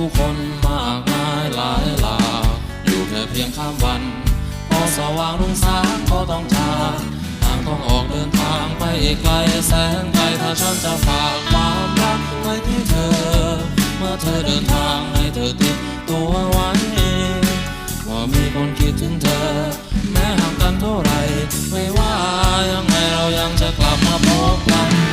ผู้คนมากมายหลายหลากอยู่แค่เพียงข้ามวันพอสว่างรุ่งสางก็ต้องจากต่างต้องออกเดินทางไปอีกไกลแสนไกลถ้าฉันจะฝากความรักไว้ที่เธอเมื่อเธอเดินทางให้เธอติดตัวไว้ว่ามีคนคิดถึงเธอแม้ห่างกันเท่าไรไม่ว่ายังไงเรายังจะกลับมาพบกัน